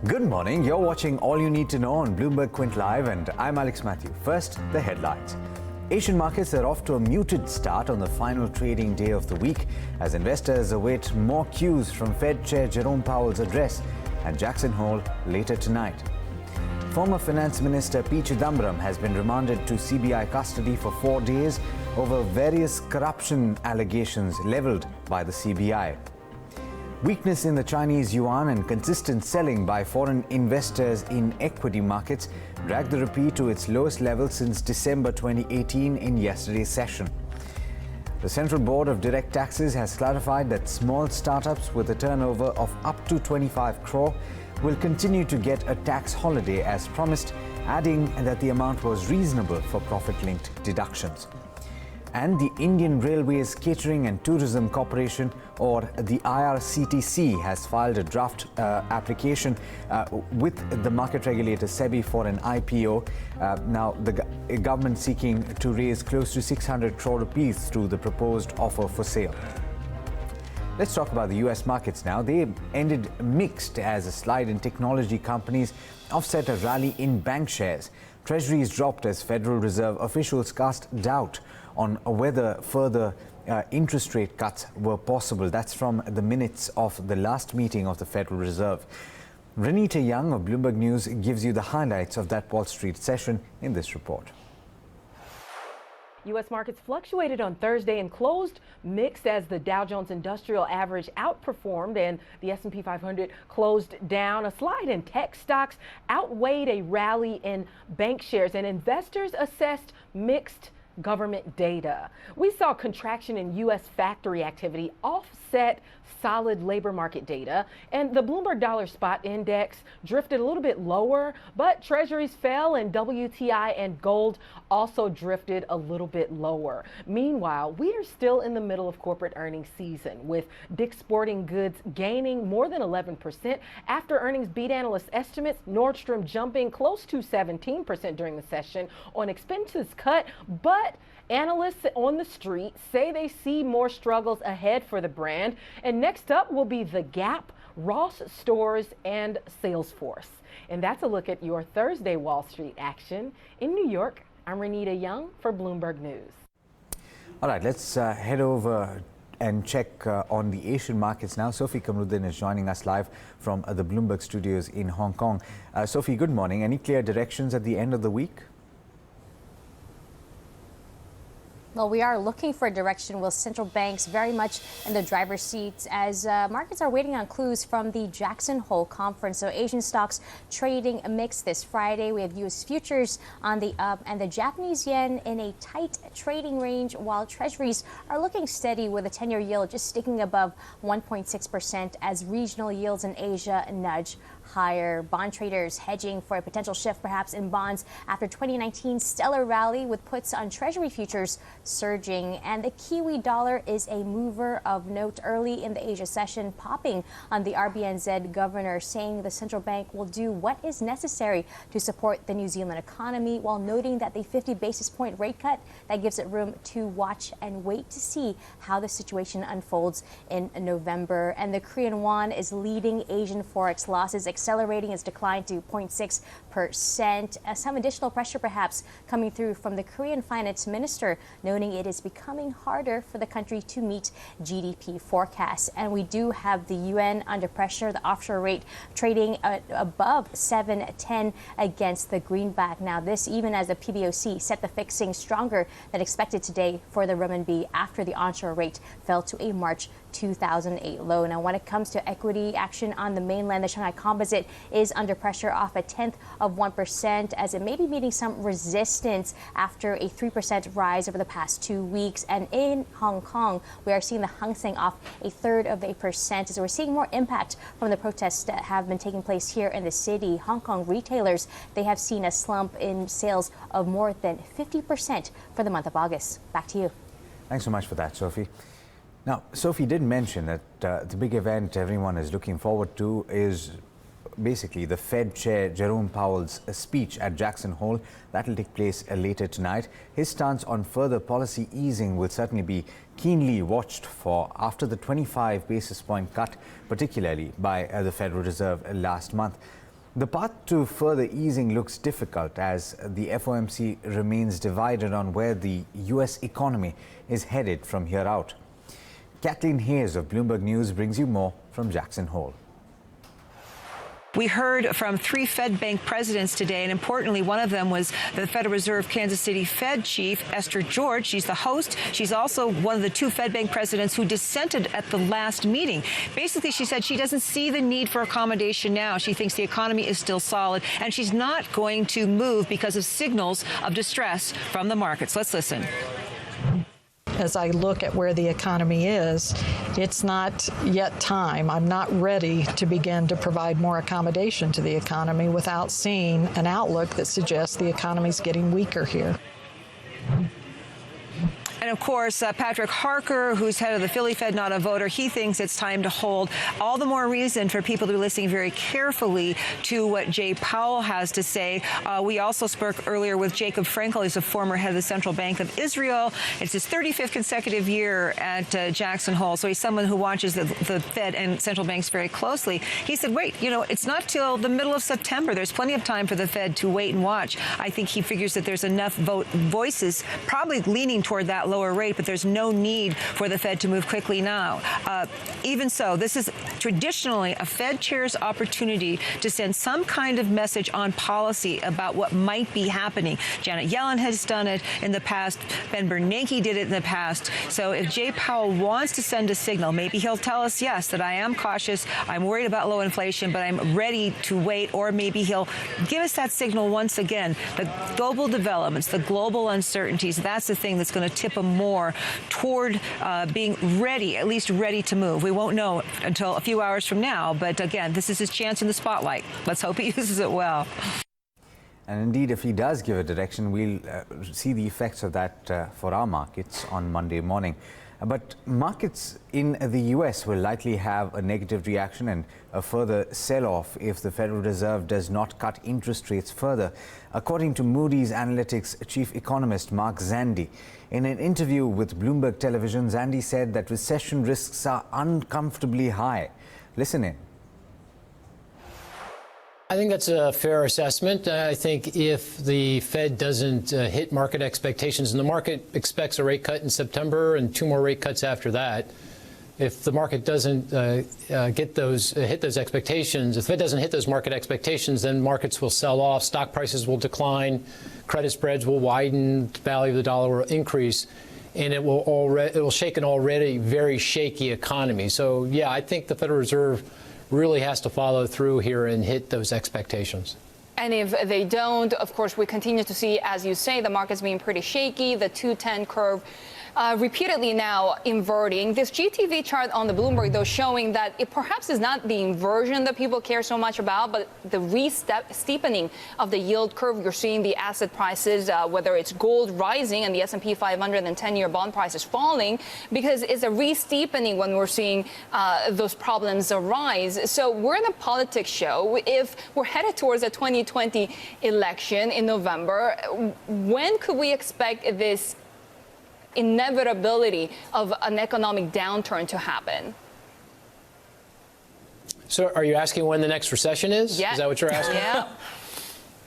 Good morning. You're watching All You Need to Know on Bloomberg Quint Live, and I'm Alex Matthew. First, the headlines. Asian markets are off to a muted start on the final trading day of the week as investors await more cues from Fed Chair Jerome Powell's address at Jackson Hole later tonight. Former Finance Minister P. Chidambaram has been remanded to CBI custody for 4 days over various corruption allegations leveled by the CBI. Weakness in the Chinese yuan and consistent selling by foreign investors in equity markets dragged the rupee to its lowest level since December 2018 in yesterday's session. The Central Board of Direct Taxes has clarified that small startups with a turnover of up to 25 crore will continue to get a tax holiday as promised, adding that the amount was reasonable for profit-linked deductions. And the Indian Railways Catering and Tourism Corporation, or the IRCTC, has filed a draft application with the market regulator SEBI for an IPO. Now, the government seeking to raise close to 600 crore rupees through the proposed offer for sale. Let's talk about the US markets now. They ended mixed as a slide in technology companies offset a rally in bank shares. Treasuries dropped as Federal Reserve officials cast doubt on whether further interest rate cuts were possible. That's from the minutes of the last meeting of the Federal Reserve. Renita Young of Bloomberg News gives you the highlights of that Wall Street session in this report. U.S. markets fluctuated on Thursday and closed mixed as the Dow Jones Industrial Average outperformed and the S&P 500 closed down. A slide in tech stocks outweighed a rally in bank shares, and investors assessed mixed government data. We saw contraction in U.S. factory activity offset solid labor market data, and the Bloomberg Dollar Spot Index drifted a little bit lower, but treasuries fell and WTI and gold also drifted a little bit lower. Meanwhile, we are still in the middle of corporate earnings season, with Dick's Sporting Goods gaining more than 11% after earnings beat analyst estimates, Nordstrom jumping close to 17% during the session on expenses cut, but analysts on the street say they see more struggles ahead for the brand. And next up will be The Gap, Ross Stores, and Salesforce. And that's a look at your Thursday Wall Street action. In New York, I'm Renita Young for Bloomberg News. All right, let's head over and check on the Asian markets now. Sophie Kamruddin is joining us live from the Bloomberg studios in Hong Kong. Sophie, good morning. Any clear directions at the end of the week? Well, we are looking for a direction with central banks very much in the driver's seats as markets are waiting on clues from the Jackson Hole conference. So Asian stocks trading mixed this Friday. We have U.S. futures on the up and the Japanese yen in a tight trading range, while treasuries are looking steady with a 10-year yield just sticking above 1.6% as regional yields in Asia nudge higher. Bond traders hedging for a potential shift perhaps in bonds after 2019's stellar rally, with puts on treasury futures surging. And the Kiwi dollar is a mover of note early in the Asia session, popping on the RBNZ governor, saying the central bank will do what is necessary to support the New Zealand economy, while noting that the 50 basis point rate cut that gives it room to watch and wait to see how the situation unfolds in November. And the Korean won is leading Asian forex losses, accelerating its decline to 0.6%. Some additional pressure perhaps coming through from the Korean finance minister, noting it is becoming harder for the country to meet GDP forecasts. And we do have the yuan under pressure, the offshore rate trading above 7.10 against the greenback. Now this even as the PBOC set the fixing stronger than expected today for the renminbi after the onshore rate fell to a March 2008 low. Now, when it comes to equity action on the mainland, the Shanghai Composite is under pressure off 0.1% as it may be meeting some resistance after a 3% rise over the past 2 weeks. And in Hong Kong, we are seeing the Hang Seng off 0.33% as we're seeing more impact from the protests that have been taking place here in the city. Hong Kong retailers, they have seen a slump in sales of more than 50% for the month of August. Back to you. Thanks so much for that, Sophie. Now, Sophie did mention that the big event everyone is looking forward to is basically the Fed Chair Jerome Powell's speech at Jackson Hole. That will take place later tonight. His stance on further policy easing will certainly be keenly watched for after the 25 basis point cut, particularly by the Federal Reserve last month. The path to further easing looks difficult as the FOMC remains divided on where the US economy is headed from here out. Kathleen Hayes of Bloomberg News brings you more from Jackson Hole. We heard from 3 Fed bank presidents today, and importantly, one of them was the Federal Reserve Kansas City Fed chief, Esther George. She's the host. She's also one of the 2 Fed bank presidents who dissented at the last meeting. Basically, she said she doesn't see the need for accommodation now. She thinks the economy is still solid, and she's not going to move because of signals of distress from the markets. Let's listen. As I look at where the economy is, it's not yet time. I'm not ready to begin to provide more accommodation to the economy without seeing an outlook that suggests the economy's getting weaker here. And of course, Patrick Harker, who's head of the Philly Fed, not a voter, he thinks it's time to hold. All the more reason for people to be listening very carefully to what Jay Powell has to say. We also spoke earlier with Jacob Frenkel. He's a former head of the Central Bank of Israel. It's his 35th consecutive year at Jackson Hole. So he's someone who watches the Fed and central banks very closely. He said, wait, it's not till the middle of September. There's plenty of time for the Fed to wait and watch. I think he figures that there's enough voices probably leaning toward that lower rate, but there's no need for the Fed to move quickly now. Even so, this is traditionally a Fed chair's opportunity to send some kind of message on policy about what might be happening. Janet Yellen has done it in the past. Ben Bernanke did it in the past. So if Jay Powell wants to send a signal, maybe he'll tell us, yes, that I am cautious, I'm worried about low inflation, but I'm ready to wait, or maybe he'll give us that signal once again. The global developments, the global uncertainties, that's the thing that's going to tip him more toward being ready, at least ready to move. We won't know until a few hours from now, but again, this is his chance in the spotlight. Let's hope he uses it well. And indeed, if he does give a direction, we'll see the effects of that for our markets on Monday morning. But markets in the US will likely have a negative reaction and a further sell-off if the Federal Reserve does not cut interest rates further, according to Moody's Analytics chief economist Mark Zandi. In an interview with Bloomberg Television, Zandi said that recession risks are uncomfortably high. Listen in. I think that's a fair assessment. I think if the Fed doesn't hit market expectations, and the market expects a rate cut in September and 2 more rate cuts after that, if the market doesn't hit those expectations, if the Fed doesn't hit those market expectations, then markets will sell off, stock prices will decline, credit spreads will widen, the value of the dollar will increase, and it will shake an already very shaky economy. So, yeah, I think the Federal Reserve really has to follow through here and hit those expectations. And if they don't, of course, we continue to see, as you say, the market's being pretty shaky, the 210 curve repeatedly now inverting. This GTV chart on the Bloomberg, though, showing that it perhaps is not the inversion that people care so much about, but the steepening of the yield curve. You're seeing the asset prices, whether it's gold rising and the S&P 500 and 10-year bond prices falling, because it's a re-steepening when we're seeing those problems arise. So we're in a politics show. If we're headed towards a 2020 election in November, when could we expect this inevitability of an economic downturn to happen? So are you asking when the next recession is? Yeah. Is that what you're asking? Yeah.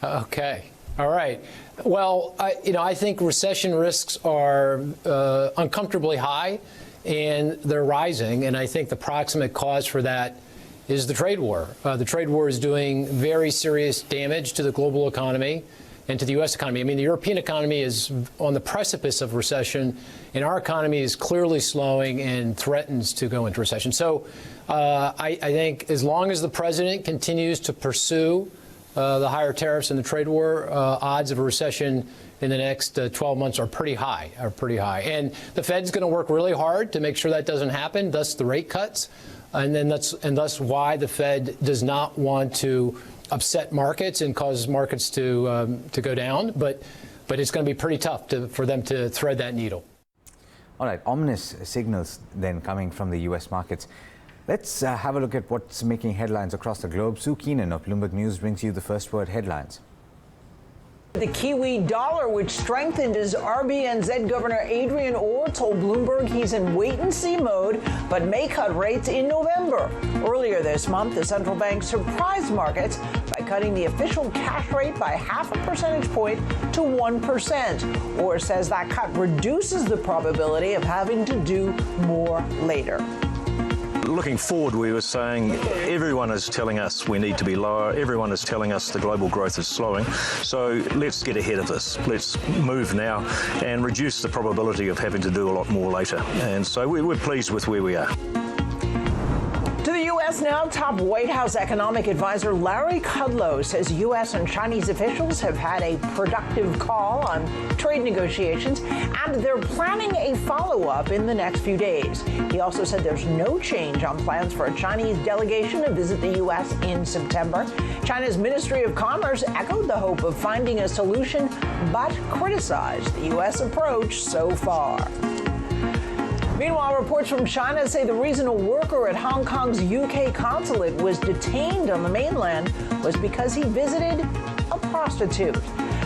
Okay. All right. Well, I think recession risks are uncomfortably high, and they're rising. And I think the proximate cause for that is the trade war. The trade war is doing very serious damage to the global economy and to the U.S. economy. I mean, the European economy is on the precipice of recession, and our economy is clearly slowing and threatens to go into recession. So I think as long as the president continues to pursue the higher tariffs and the trade war, odds of a recession in the next 12 months are pretty high. And the Fed's going to work really hard to make sure that doesn't happen, thus the rate cuts. And thus why the Fed does not want to upset markets and cause markets to go down, but it's going to be pretty tough for them to thread that needle. All right, ominous signals then coming from the U.S. markets. Let's have a look at what's making headlines across the globe. Sue Keenan of Bloomberg News brings you the first word headlines. The Kiwi dollar, which strengthened as RBNZ Governor Adrian Orr told Bloomberg he's in wait-and-see mode, but may cut rates in November. Earlier this month, the central bank surprised markets by cutting the official cash rate by half a percentage point to 1%. Orr says that cut reduces the probability of having to do more later. Looking forward, we were saying everyone is telling us we need to be lower. Everyone is telling us the global growth is slowing. So let's get ahead of this. Let's move now and reduce the probability of having to do a lot more later. And so we're pleased with where we are. To the U.S. now, top White House economic advisor Larry Kudlow says U.S. and Chinese officials have had a productive call on trade negotiations, and they're planning a follow-up in the next few days. He also said there's no change on plans for a Chinese delegation to visit the U.S. in September. China's Ministry of Commerce echoed the hope of finding a solution, but criticized the U.S. approach so far. Meanwhile, reports from China say the reason a worker at Hong Kong's UK consulate was detained on the mainland was because he visited a prostitute.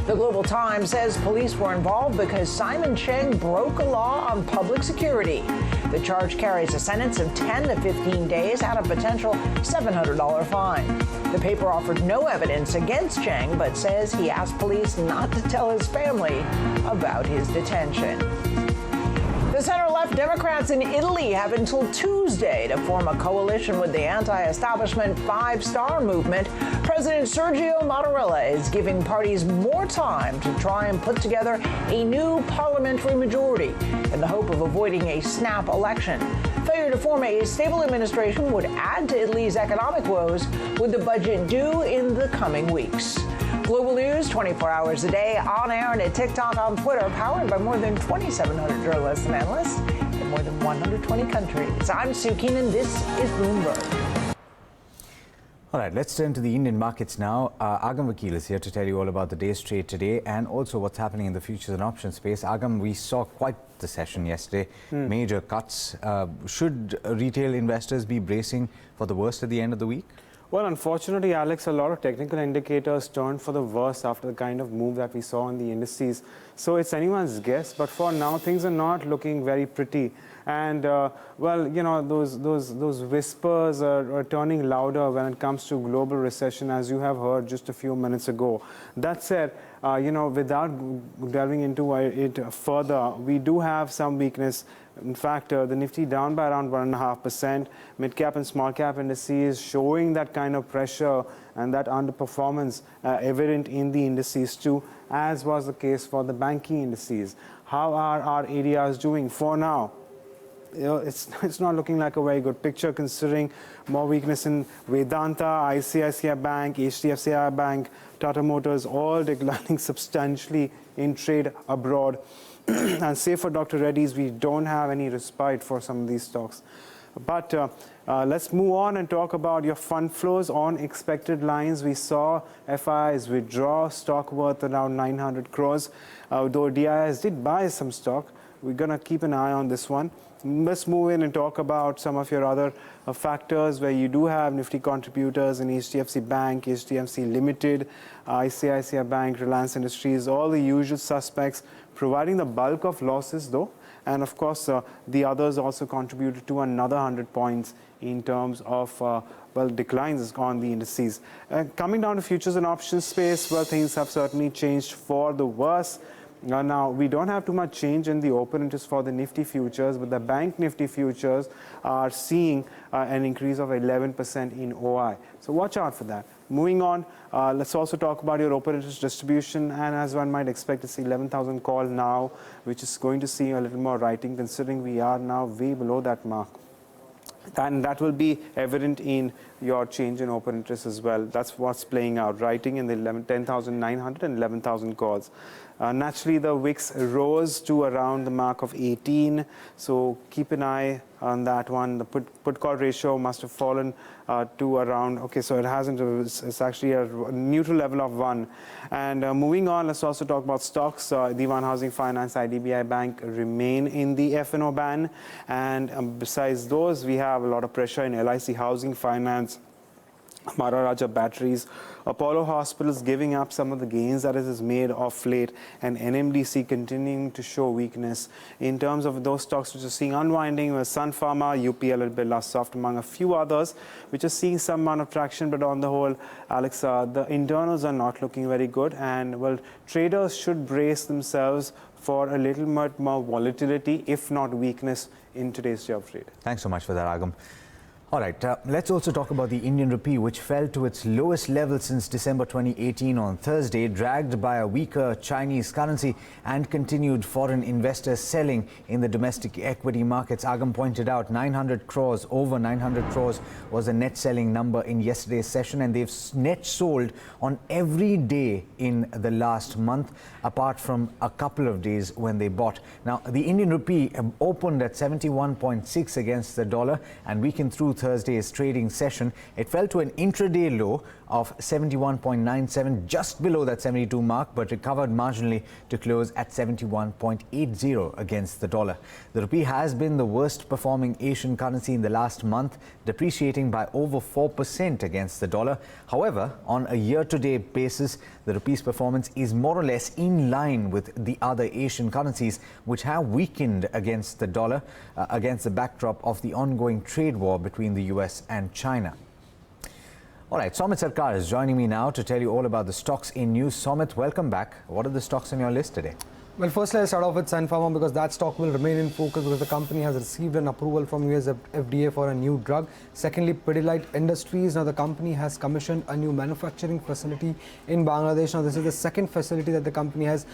The Global Times says police were involved because Simon Cheng broke a law on public security. The charge carries a sentence of 10 to 15 days and a potential $700 fine. The paper offered no evidence against Cheng, but says he asked police not to tell his family about his detention. The center-left Democrats in Italy have until Tuesday to form a coalition with the anti-establishment Five Star Movement. President Sergio Mattarella is giving parties more time to try and put together a new parliamentary majority in the hope of avoiding a snap election. Failure to form a stable administration would add to Italy's economic woes, with the budget due in the coming weeks. Global news 24 hours a day, on air and at TikTok, on Twitter, powered by more than 2,700 journalists and analysts in more than 120 countries. I'm Sue Keenan. This is Bloomberg. All right, let's turn to the Indian markets now. Agam Vakil is here to tell you all about the day's trade today and also what's happening in the futures and options space. Agam, we saw quite the session yesterday, major cuts. Should retail investors be bracing for the worst at the end of the week? Well, unfortunately, Alex, a lot of technical indicators turned for the worse after the kind of move that we saw in the indices. So it's anyone's guess, but for now, things are not looking very pretty. And, well, you know, those whispers are turning louder when it comes to global recession, as you have heard just a few minutes ago. That said, you know, without delving into it further, we do have some weakness. In fact, the Nifty down by around 1.5%. Mid-cap and small-cap indices showing that kind of pressure and that underperformance evident in the indices too, as was the case for the banking indices. How are our ADRs doing for now? You know, it's not looking like a very good picture, considering more weakness in Vedanta, ICICI Bank, HDFC Bank, Tata Motors, all declining substantially in trade abroad. And save for Dr. Reddy's, we don't have any respite for some of these stocks. But let's move on and talk about your fund flows on expected lines. We saw FIs withdraw stock worth around 900 crores. Though DIS did buy some stock, we're going to keep an eye on this one. Let's move in and talk about some of your other factors where you do have Nifty contributors in HDFC Bank, HDFC Limited, ICICI Bank, Reliance Industries, all the usual suspects, providing the bulk of losses though. And of course, the others also contributed to another 100 points in terms of, well, declines on the indices. Coming down to futures and options space, well, things have certainly changed for the worse. Now, we don't have too much change in the open interest for the Nifty futures, but the Bank Nifty futures are seeing an increase of 11% in OI. So watch out for that. Moving on, let's also talk about your open interest distribution. And as one might expect, it's 11,000 call now, which is going to see a little more writing, considering we are now way below that mark. And that will be evident in your change in open interest as well. That's what's playing out, writing in the 10,900 and 11,000 calls. Naturally, the VIX rose to around the mark of 18, so keep an eye on that one. The put call ratio must have fallen to around, okay, so it hasn't, it's actually a neutral level of 1. And moving on, let's also talk about stocks. Diwan Housing Finance, IDBI Bank remain in the F&O ban. And besides those, we have a lot of pressure in LIC Housing Finance Maharaja Batteries, Apollo Hospitals giving up some of the gains that it has made of late, and NMDC continuing to show weakness. In terms of those stocks which are seeing unwinding, were Sun Pharma, UP a little bit less soft, among a few others, which are seeing some amount of traction. But on the whole, Alex, the internals are not looking very good, and well, traders should brace themselves for a little bit more volatility, if not weakness, in today's job trade. Thanks so much for that, Agam. All right, let's also talk about the Indian rupee, which fell to its lowest level since December 2018 on Thursday, dragged by a weaker Chinese currency and continued foreign investors selling in the domestic equity markets. Agam pointed out 900 crores, over 900 crores was the net selling number in yesterday's session, and they've net sold on every day in the last month, apart from a couple of days when they bought. Now, the Indian rupee opened at 71.6 against the dollar and weakened through Thursday's trading session. It fell to an intraday low of 71.97, just below that 72 mark, but recovered marginally to close at 71.80 against the dollar. The rupee has been the worst performing Asian currency in the last month, depreciating by over 4% against the dollar. However, on a year-to-date basis, the rupee's performance is more or less in line with the other Asian currencies, which have weakened against the dollar against the backdrop of the ongoing trade war between the US and China. All right, Somit Sarkar is joining me now to tell you all about the stocks in news. Somit, welcome back. What are the stocks on your list today? Well, firstly, I'll start off with Sun Pharma because that stock will remain in focus because the company has received an approval from US FDA for a new drug. Secondly, Pidilite Industries. Now, the company has commissioned a new manufacturing facility in Bangladesh. Now, this is the second facility that the company has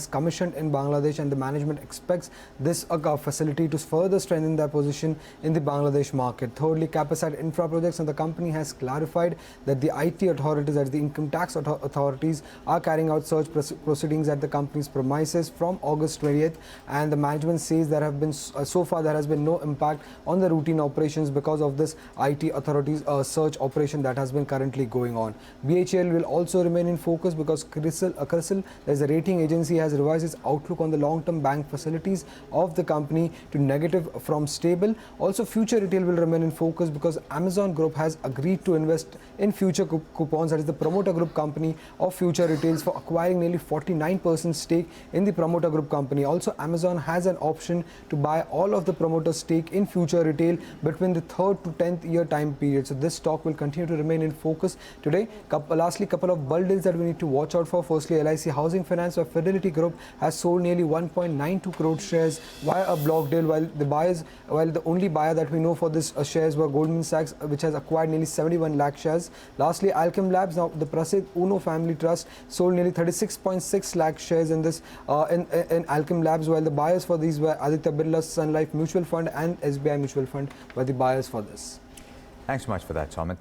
commissioned in Bangladesh, and the management expects this facility to further strengthen their position in the Bangladesh market. Thirdly, Capacit Infra Projects, and the company has clarified that the IT authorities, that is the income tax authorities, are carrying out search proceedings at the company's premises from August 20th, and the management says there have been so far there has been no impact on the routine operations because of this IT authorities search operation that has been currently going on. BHEL will also remain in focus because CRISIL, as a rating agency, has revised its outlook on the long-term bank facilities of the company to negative from stable. Also, Future Retail will remain in focus because Amazon Group has agreed to invest in Future Coupons, that is the promoter group company of Future Retails, for acquiring nearly 49% stake in the promoter group company. Also, Amazon has an option to buy all of the promoter stake in Future Retail between the 3rd to 10th year time period. So this stock will continue to remain in focus today. Lastly, couple of bull deals that we need to watch out for. Firstly, LIC Housing Finance or Fidelity Group has sold nearly 1.92 crore shares via a block deal, while the only buyer that we know for this shares were Goldman Sachs, which has acquired nearly 71 lakh shares. Lastly, Alchem Labs, now the Prasid Uno Family Trust, sold nearly 36.6 lakh shares in this in Alchem Labs, while the buyers for these were Aditya Birla Sun Life Mutual Fund and SBI Mutual Fund were the buyers for this. Thanks so much for that, Somit.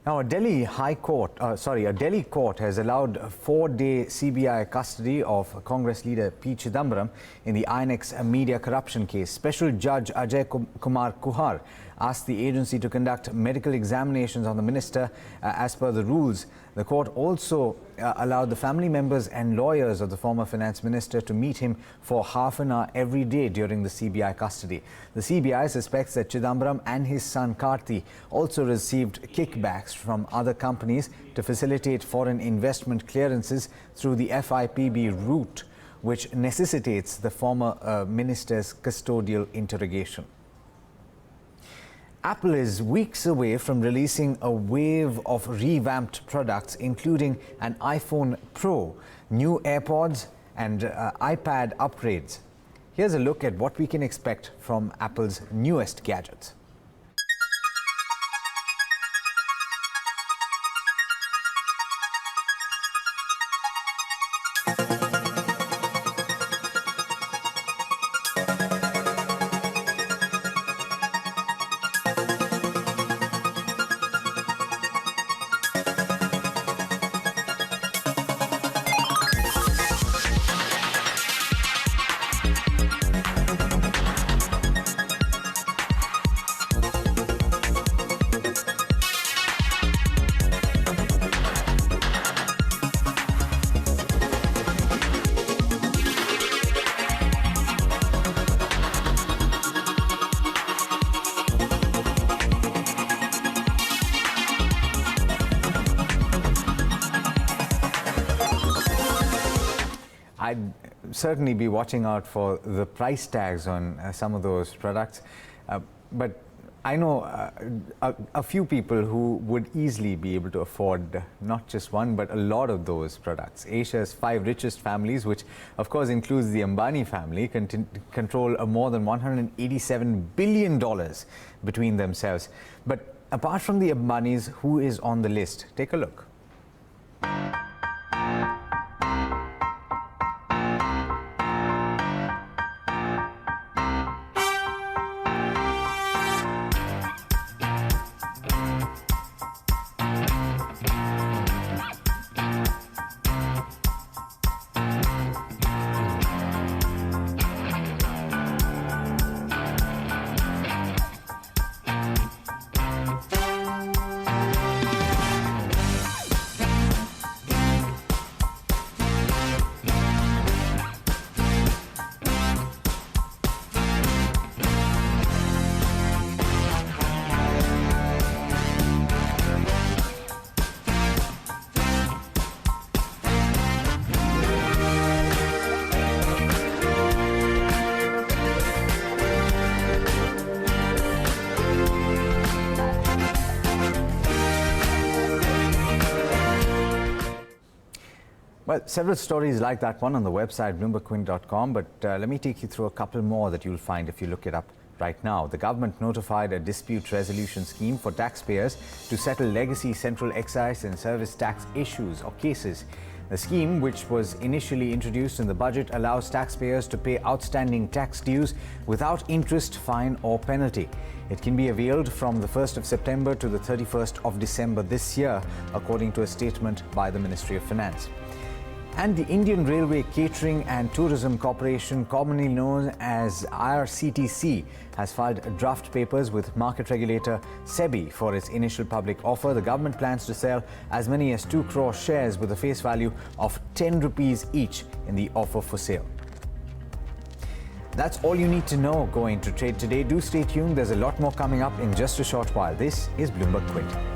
Now, a Delhi court has allowed 4-day CBI custody of Congress leader P. Chidambaram in the INX media corruption case. Special Judge Ajay Kumar Kuhar asked the agency to conduct medical examinations on the minister as per the rules. The court also allowed the family members and lawyers of the former finance minister to meet him for half an hour every day during the CBI custody. The CBI suspects that Chidambaram and his son Karthi also received kickbacks from other companies to facilitate foreign investment clearances through the FIPB route, which necessitates the former minister's custodial interrogation. Apple is weeks away from releasing a wave of revamped products, including an iPhone Pro, new AirPods, and iPad upgrades. Here's a look at what we can expect from Apple's newest gadgets. I'd certainly be watching out for the price tags on some of those products. But I know a few people who would easily be able to afford not just one, but a lot of those products. Asia's 5 richest families, which of course includes the Ambani family, control more than $187 billion between themselves. But apart from the Ambanis, who is on the list? Take a look. Well, several stories like that one on the website bloombergquint.com, but let me take you through a couple more that you'll find if you look it up right now. The government notified a dispute resolution scheme for taxpayers to settle legacy central excise and service tax issues or cases. The scheme, which was initially introduced in the budget, allows taxpayers to pay outstanding tax dues without interest, fine or penalty. It can be availed from the 1st of September to the 31st of December this year, according to a statement by the Ministry of Finance. And the Indian Railway Catering and Tourism Corporation, commonly known as IRCTC, has filed draft papers with market regulator SEBI for its initial public offer. The government plans to sell as many as 2 crore shares with a face value of 10 rupees each in the offer for sale. That's all you need to know going to trade today. Do stay tuned. There's a lot more coming up in just a short while. This is Bloomberg Quint.